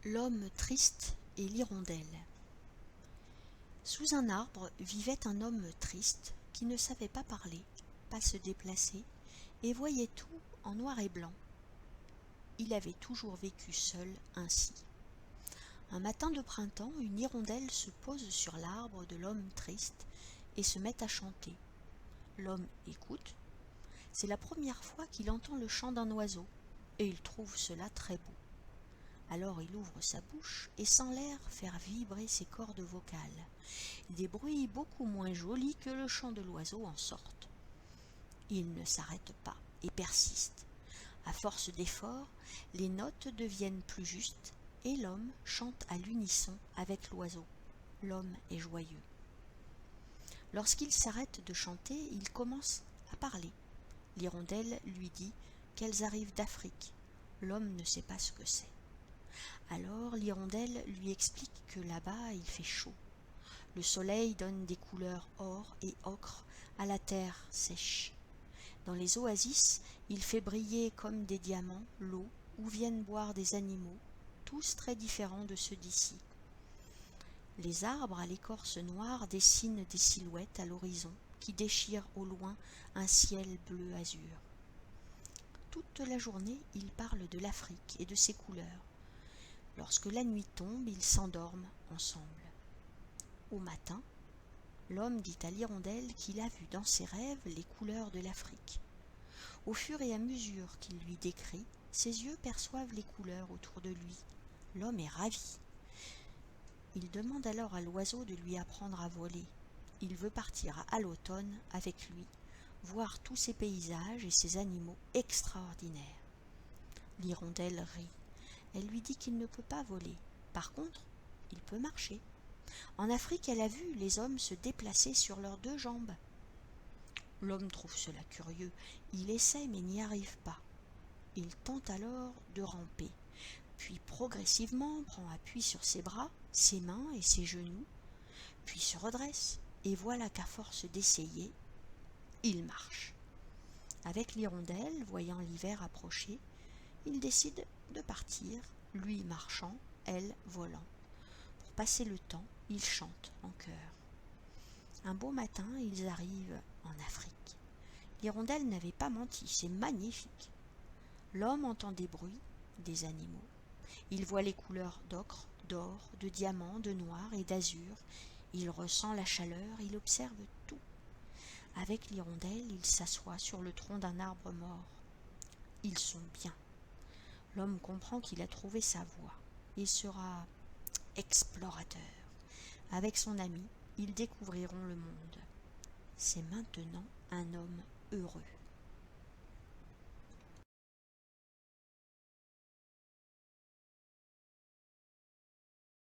L'homme triste et l'hirondelle. Sous un arbre vivait un homme triste qui ne savait pas parler, pas se déplacer, et voyait tout en noir et blanc. Il avait toujours vécu seul ainsi. Un matin de printemps, une hirondelle se pose sur l'arbre de l'homme triste et se met à chanter. L'homme écoute. C'est la première fois qu'il entend le chant d'un oiseau, et il trouve cela très beau. Alors il ouvre sa bouche et sent l'air faire vibrer ses cordes vocales. Des bruits beaucoup moins jolis que le chant de l'oiseau en sortent. Il ne s'arrête pas et persiste. À force d'efforts, les notes deviennent plus justes et l'homme chante à l'unisson avec l'oiseau. L'homme est joyeux. Lorsqu'il s'arrête de chanter, il commence à parler. L'hirondelle lui dit qu'elles arrivent d'Afrique. L'homme ne sait pas ce que c'est. Alors l'hirondelle lui explique que là-bas il fait chaud. Le soleil donne des couleurs or et ocre à la terre sèche. Dans les oasis, il fait briller comme des diamants l'eau où viennent boire des animaux, tous très différents de ceux d'ici. Les arbres à l'écorce noire dessinent des silhouettes à l'horizon qui déchirent au loin un ciel bleu azur. Toute la journée, ils parlent de l'Afrique et de ses couleurs. Lorsque la nuit tombe, ils s'endorment ensemble. Au matin, l'homme dit à l'hirondelle qu'il a vu dans ses rêves les couleurs de l'Afrique. Au fur et à mesure qu'il lui décrit, ses yeux perçoivent les couleurs autour de lui. L'homme est ravi. Il demande alors à l'oiseau de lui apprendre à voler. Il veut partir à l'automne avec lui, voir tous ces paysages et ces animaux extraordinaires. L'hirondelle rit. Elle lui dit qu'il ne peut pas voler. Par contre, il peut marcher. En Afrique, elle a vu les hommes se déplacer sur leurs deux jambes. L'homme trouve cela curieux. Il essaie mais n'y arrive pas. Il tente alors de ramper, puis progressivement prend appui sur ses bras, ses mains et ses genoux, puis se redresse, et voilà qu'à force d'essayer, il marche. Avec l'hirondelle, voyant l'hiver approcher, il décide de partir, lui marchant, elle volant. Pour passer le temps, ils chantent en chœur. Un beau matin, ils arrivent en Afrique. L'hirondelle n'avait pas menti, c'est magnifique. L'homme entend des bruits, des animaux. Il voit les couleurs d'ocre, d'or, de diamant, de noir et d'azur. Il ressent la chaleur, il observe tout. Avec l'hirondelle, il s'assoit sur le tronc d'un arbre mort. Ils sont bien. L'homme comprend qu'il a trouvé sa voie. Il sera explorateur. Avec son ami, ils découvriront le monde. C'est maintenant un homme heureux.